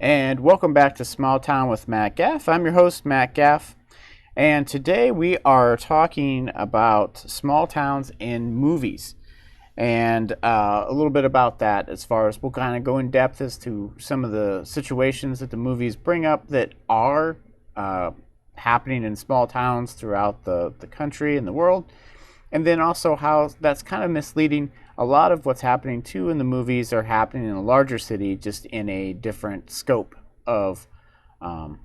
and welcome back to Small Town with Matt Gaff. I'm your host, Matt Gaff, and today we are talking about small towns in movies and a little bit about that as far as we'll kind of go in depth as to some of the situations that the movies bring up that are happening in small towns throughout the country and the world, and then also how that's kind of misleading. A lot of what's happening too in the movies are happening in a larger city, just in a different scope of um,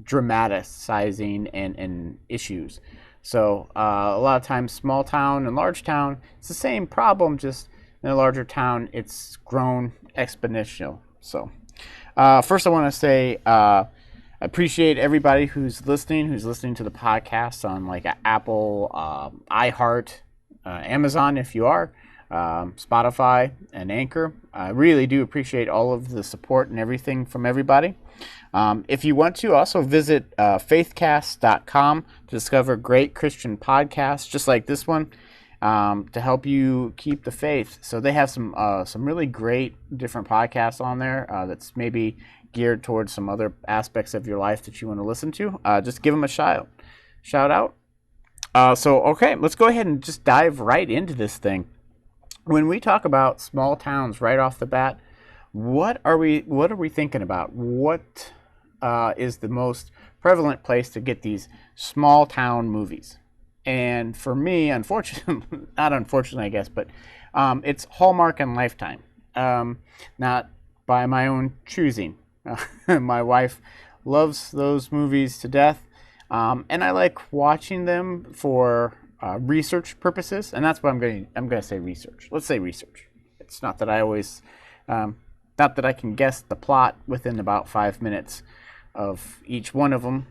dramatizing and issues. So a lot of times, small town and large town, it's the same problem, just in a larger town, it's grown exponential. So first, I want to say I appreciate everybody who's listening to the podcast on like Apple, iHeart, Amazon, if you are, Spotify, and Anchor. I really do appreciate all of the support and everything from everybody. If you want to, also visit faithcast.com to discover great Christian podcasts just like this one to help you keep the faith. So they have some really great different podcasts on there that's maybe geared towards some other aspects of your life that you want to listen to. Just give them a shout out. Okay, let's go ahead and just dive right into this thing. When we talk about small towns right off the bat, what are we thinking about? What is the most prevalent place to get these small town movies? And for me, unfortunately, not unfortunately, I guess, but it's Hallmark and Lifetime. Not by my own choosing. My wife loves those movies to death, and I like watching them for research purposes. And that's what I'm going to say research. Let's say research. It's not that I always, not that I can guess the plot within about 5 minutes of each one of them,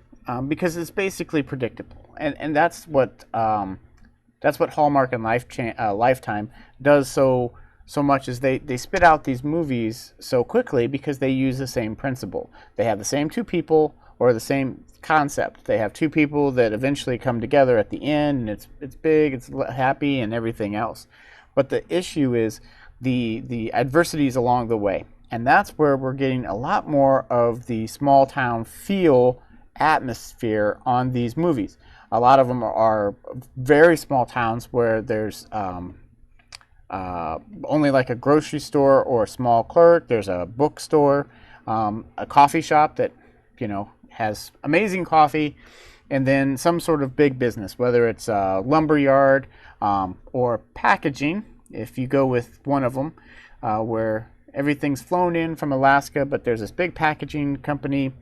because it's basically predictable. And that's what Hallmark and Lifetime does so much, is they spit out these movies so quickly because they use the same principle. They have the same two people or the same concept. They have two people that eventually come together at the end, and it's big, it's happy, and everything else. But the issue is the adversities along the way. And that's where we're getting a lot more of the small town feel atmosphere on these movies. A lot of them are very small towns where there's only like a grocery store or a small clerk. There's a bookstore, a coffee shop that has amazing coffee, and then some sort of big business, whether it's a lumber yard or packaging. If you go with one of them, where everything's flown in from Alaska, but there's this big packaging company.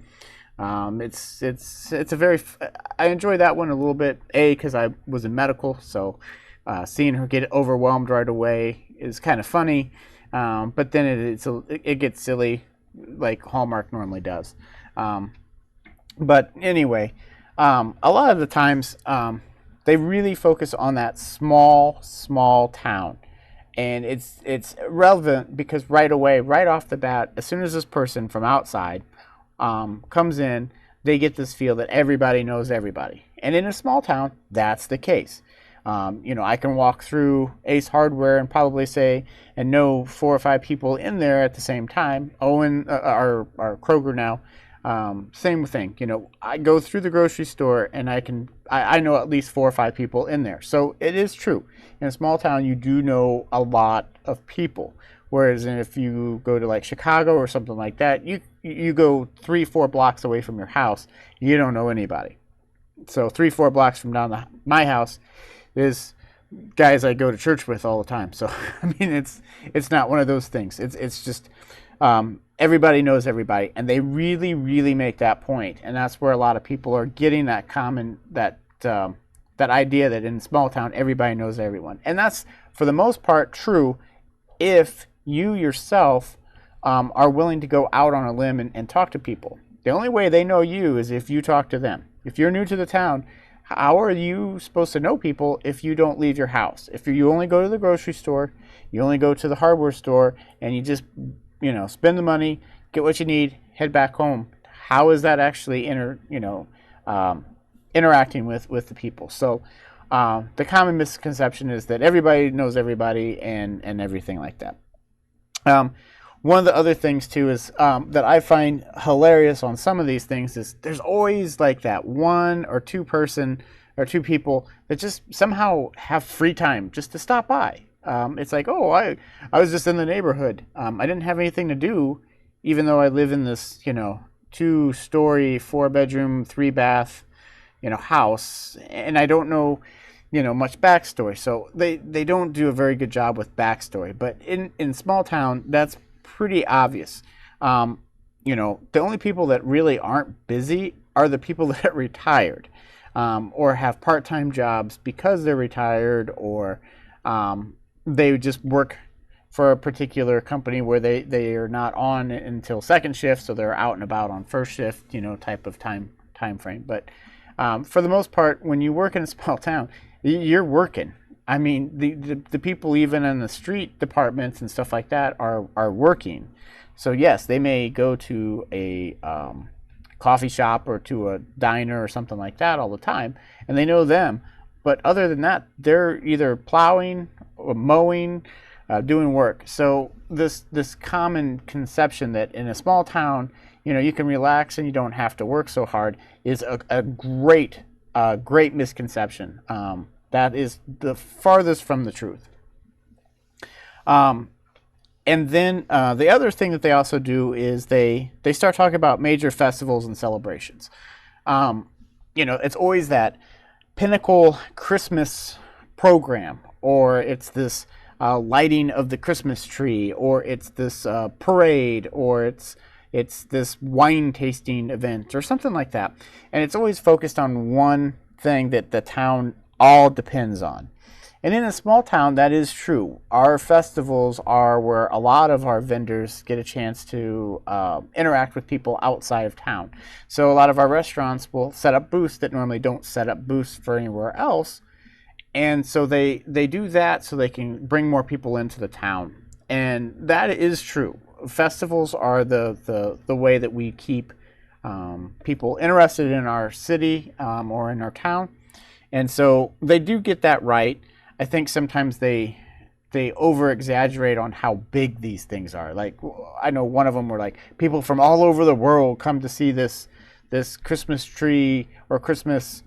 It's a very I enjoy that one a little bit. Because I was in medical, so seeing her get overwhelmed right away is kind of funny. But then it gets silly, like Hallmark normally does. But anyway, a lot of the times they really focus on that small town. And it's relevant because right away, right off the bat, as soon as this person from outside comes in, they get this feel that everybody knows everybody. And in a small town, that's the case. I can walk through Ace Hardware and probably say and know 4 or 5 people in there at the same time. Owen, our Kroger now, same thing. I go through the grocery store and I know at least 4 or 5 people in there. So it is true. In a small town, you do know a lot of people. Whereas if you go to like Chicago or something like that, you go 3-4 blocks away from your house, you don't know anybody. So 3-4 blocks from down my house is guys I go to church with all the time. So I mean, it's not one of those things. It's just everybody knows everybody, and they really, really make that point. And that's where a lot of people are getting that that idea that in a small town everybody knows everyone. And that's for the most part true if you yourself are willing to go out on a limb and talk to people. The only way they know you is if you talk to them. If you're new to the town, how are you supposed to know people if you don't leave your house? If you only go to the grocery store, you only go to the hardware store, and you just spend the money, get what you need, head back home. How is that actually interacting with the people? So the common misconception is that everybody knows everybody and everything like that. one of the other things too is that I find hilarious on some of these things is there's always like that one or two person or two people that just somehow have free time just to stop by. It's like, oh, I was just in the neighborhood. I didn't have anything to do, even though I live in this, 2-story, 4-bedroom, 3-bath, house, and I don't know, much backstory. So they don't do a very good job with backstory. But in small town, that's pretty obvious. The only people that really aren't busy are the people that are retired, or have part-time jobs because they're retired, or they just work for a particular company where they are not on until second shift, so they're out and about on first shift, type of time frame. But for the most part, when you work in a small town, you're working. I mean, the people even in the street departments and stuff like that are working. So yes, they may go to a coffee shop or to a diner or something like that all the time, and they know them. But other than that, they're either plowing or mowing, doing work. So this common conception that in a small town, you can relax and you don't have to work so hard is a great misconception. That is the farthest from the truth. And then the other thing that they also do is they start talking about major festivals and celebrations. It's always that pinnacle Christmas program, or it's this lighting of the Christmas tree, or it's this parade, or it's this wine tasting event, or something like that. And it's always focused on one thing that the town all depends on. And in a small town, that is true. Our festivals are where a lot of our vendors get a chance to interact with people outside of town. So a lot of our restaurants will set up booths that normally don't set up booths for anywhere else. And so they do that so they can bring more people into the town. And that is true. Festivals are the way that we keep people interested in our city or in our town. And so they do get that right. I think sometimes they over exaggerate on how big these things are. Like, I know one of them were like, people from all over the world come to see this Christmas tree or Christmas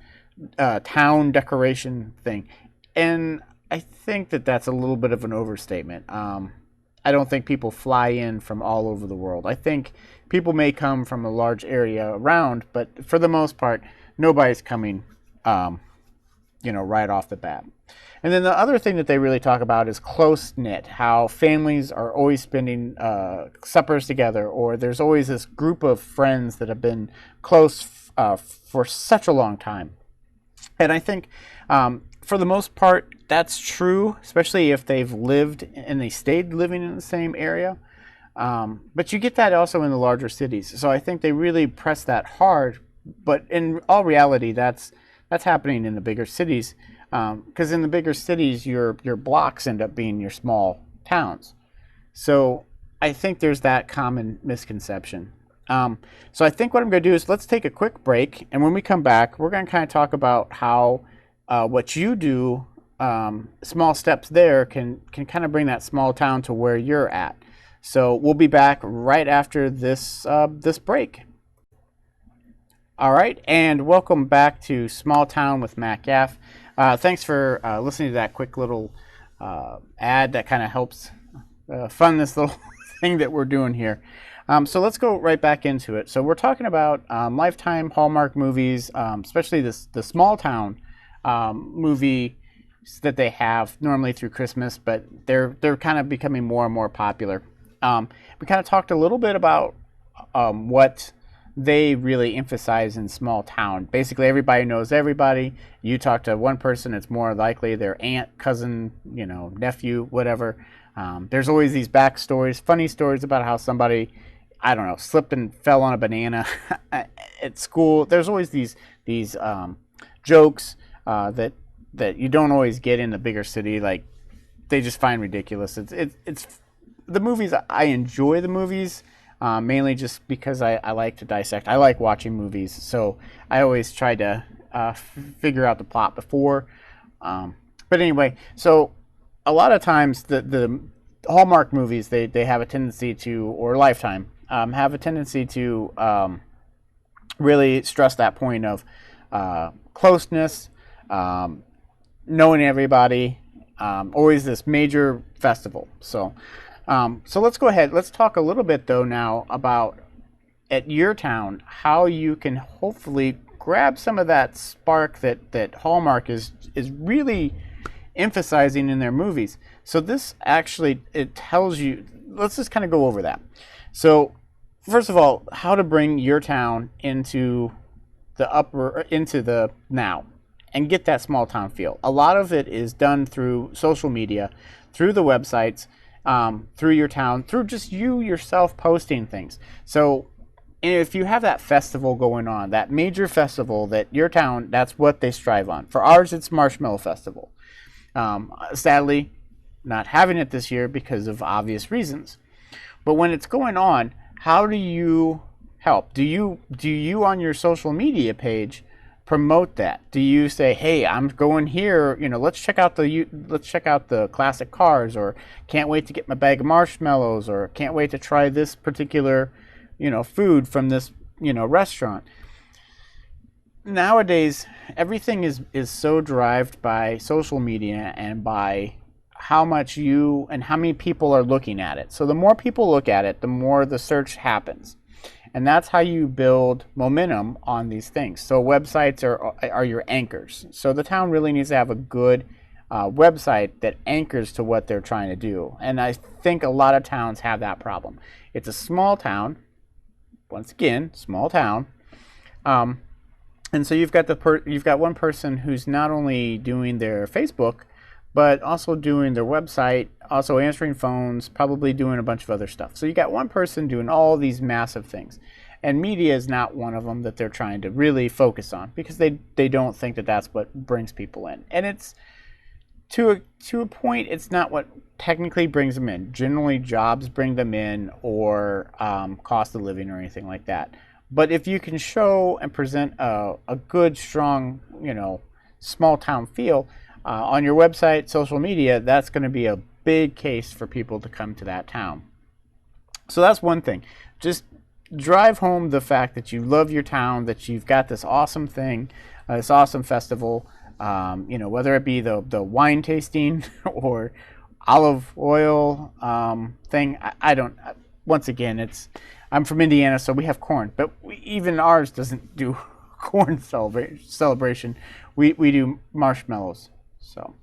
town decoration thing. And I think that that's a little bit of an overstatement. I don't think people fly in from all over the world. I think people may come from a large area around, but for the most part, nobody's coming right off the bat. And then the other thing that they really talk about is close-knit, how families are always spending suppers together, or there's always this group of friends that have been close for such a long time. And I think for the most part, that's true, especially if they've lived and they stayed living in the same area. But you get that also in the larger cities. So I think they really press that hard. But in all reality, that's happening in the bigger cities. Because in the bigger cities, your blocks end up being your small towns. So I think there's that common misconception. So I think what I'm going to do is let's take a quick break. And when we come back, we're going to kind of talk about how what you do, small steps there can kind of bring that small town to where you're at. So we'll be back right after this break. All right, and welcome back to Small Town with Matt Gaff. Thanks for listening to that quick little ad that kind of helps fund this little thing that we're doing here. So let's go right back into it. So we're talking about Lifetime Hallmark movies, especially the small town movie that they have normally through Christmas, but they're kind of becoming more and more popular. We kind of talked a little bit about what they really emphasize in small town. Basically, everybody knows everybody. You talk to one person, it's more likely their aunt, cousin, nephew, whatever. There's always these backstories, funny stories about how somebody, I don't know, slipped and fell on a banana at school. There's always these jokes that you don't always get in the bigger city. Like, they just find ridiculous. It's the movies. I enjoy the movies. Mainly just because I like to dissect. I like watching movies, so I always try to figure out the plot before. But anyway, so a lot of times the Hallmark movies, they have a tendency to, or Lifetime, have a tendency to really stress that point of closeness, knowing everybody, always this major festival. So let's go ahead. Let's talk a little bit though now about at your town how you can hopefully grab some of that spark that Hallmark is really emphasizing in their movies. So this actually, it tells you, let's just kind of go over that. So first of all, how to bring your town into the now and get that small town feel. A lot of it is done through social media, through the websites, through your town, through just you yourself posting things. So if you have that festival going on, that major festival that your town, that's what they strive on. For ours, it's Marshmallow Festival. Sadly, not having it this year because of obvious reasons. But when it's going on, how do you help? Do you on your social media page promote that? Do you say, "Hey, I'm going here, let's check out the classic cars," or "Can't wait to get my bag of marshmallows," or "Can't wait to try this particular, food from this, restaurant." Nowadays, everything is so derived by social media and by how much and how many people are looking at it. So the more people look at it, the more the search happens. And that's how you build momentum on these things. So websites are your anchors. So the town really needs to have a good website that anchors to what they're trying to do. And I think a lot of towns have that problem. It's a small town. Once again, small town. And so you've got one person who's not only doing their Facebook, but also doing their website, also answering phones, probably doing a bunch of other stuff. So you got one person doing all these massive things. And media is not one of them that they're trying to really focus on because they don't think that that's what brings people in. And it's to a point, it's not what technically brings them in. Generally, jobs bring them in, or cost of living or anything like that. But if you can show and present a good, strong, small town feel on your website, social media, that's going to be a big case for people to come to that town. So that's one thing. Just drive home the fact that you love your town, that you've got this awesome thing, this awesome festival, whether it be the wine tasting or olive oil thing. I don't. Once again, I'm from Indiana, so we have corn, but even ours doesn't do corn celebration. We do marshmallows. So,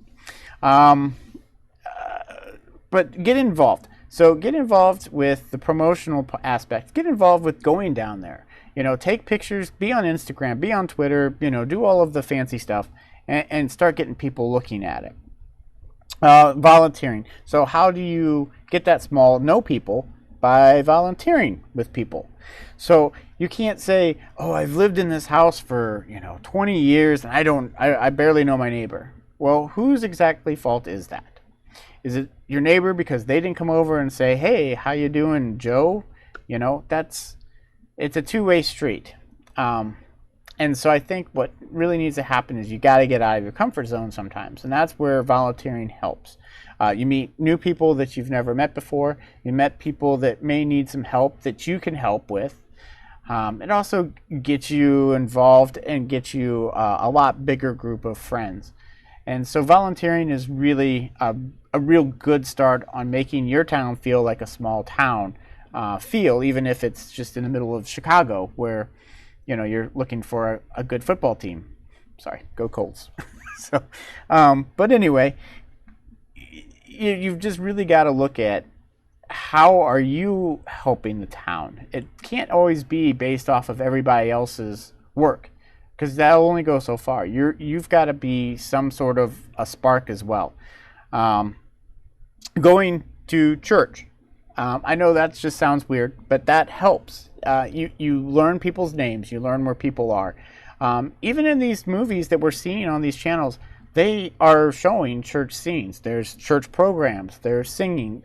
but get involved. So get involved with the promotional aspect. Get involved with going down there. Take pictures. Be on Instagram. Be on Twitter. Do all of the fancy stuff, and start getting people looking at it. Volunteering. So how do you get that know people? By volunteering with people. So you can't say, "Oh, I've lived in this house for 20 years and I barely know my neighbor." Well, whose exactly fault is that? Is it your neighbor because they didn't come over and say, "Hey, how you doing, Joe?" It's a two-way street. And so I think what really needs to happen is you got to get out of your comfort zone sometimes, and that's where volunteering helps. You meet new people that you've never met before. You met people that may need some help that you can help with. It also gets you involved and gets you a lot bigger group of friends. And so volunteering is really a real good start on making your town feel like a small town even if it's just in the middle of Chicago where you're looking for a good football team. Sorry, go Colts. So, but anyway, you've just really got to look at how are you helping the town. It can't always be based off of everybody else's work because that'll only go so far. You've got to be some sort of a spark as well. Going to church. I know that just sounds weird, but that helps. You learn people's names. You learn where people are. Even in these movies that we're seeing on these channels, they are showing church scenes. There's church programs. There's singing.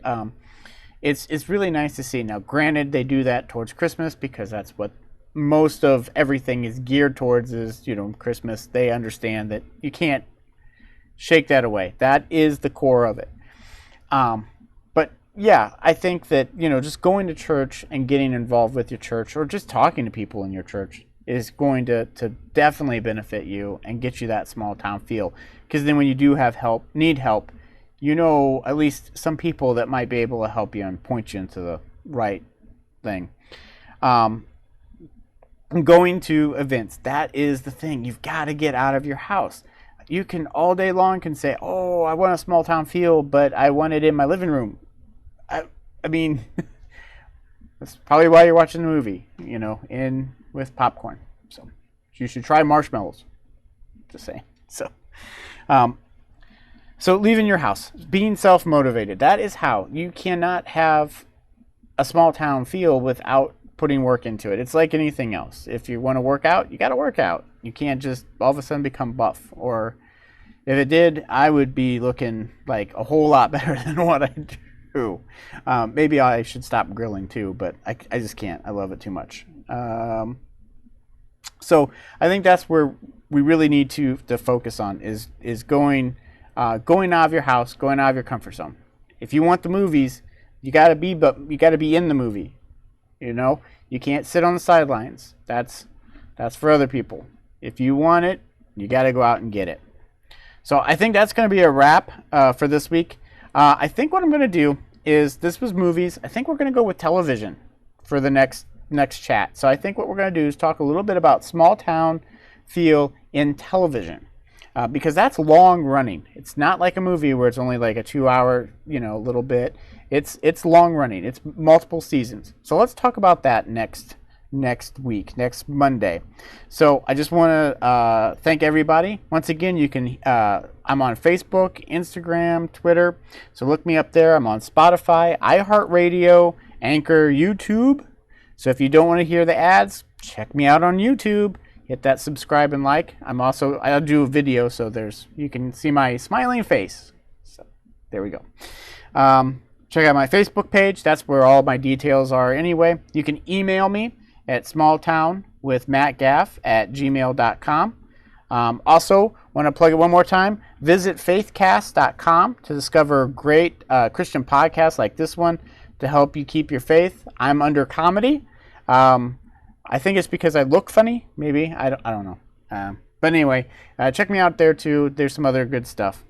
It's really nice to see. Now, granted, they do that towards Christmas because that's what most of everything is geared towards is, Christmas. They understand that you can't shake that away. That is the core of it. But yeah, I think that, just going to church and getting involved with your church or just talking to people in your church is going to definitely benefit you and get you that small town feel. Because then when you do have help, need help, at least some people that might be able to help you and point you into the right thing. Um, Going to events, that is the thing. You've got to get out of your house. You can all day long can say, oh, I want a small town feel, but I want it in my living room. I mean, that's probably why you're watching the movie, in with popcorn. So you should try marshmallows. Just saying. Um, so leaving your house, being self-motivated. That is how. You cannot have a small town feel without putting work into it. It's like anything else. If you want to work out, you got to work out. You can't just all of a sudden become buff. Or if it did, I would be looking like a whole lot better than what I do. Maybe I should stop grilling too, but I just can't. I love it too much. So I think that's where we really need to focus on is going out of your house, going out of your comfort zone. If you want the movies, you gotta be in the movie. You can't sit on the sidelines. That's for other people. If you want it, you gotta go out and get it. So I think that's gonna be a wrap for this week. I think what I'm gonna do is, this was movies. I think we're gonna go with television for the next chat. So I think what we're gonna do is talk a little bit about small town feel in television. Because that's long running. It's not like a movie where it's only like a 2-hour, little bit. It's long running. It's multiple seasons. So let's talk about that next week, next Monday. So I just want to thank everybody. Once again, you can. I'm on Facebook, Instagram, Twitter. So look me up there. I'm on Spotify, iHeartRadio, Anchor, YouTube. So if you don't want to hear the ads, check me out on YouTube. Hit that subscribe and like. I'll do a video, so you can see my smiling face. So there we go. Check out my Facebook page. That's where all my details are anyway. You can email me at smalltownwithmattgaff@gmail.com. Also, want to plug it one more time. Visit faithcast.com to discover great Christian podcasts like this one to help you keep your faith. I'm under comedy. I think it's because I look funny, maybe. I don't know. But anyway, check me out there too. There's some other good stuff.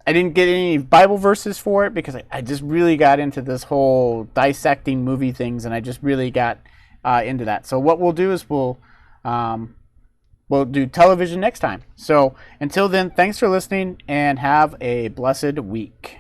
I didn't get any Bible verses for it because I just really got into this whole dissecting movie things, and I just really got into that. So what we'll do is we'll do television next time. So until then, thanks for listening and have a blessed week.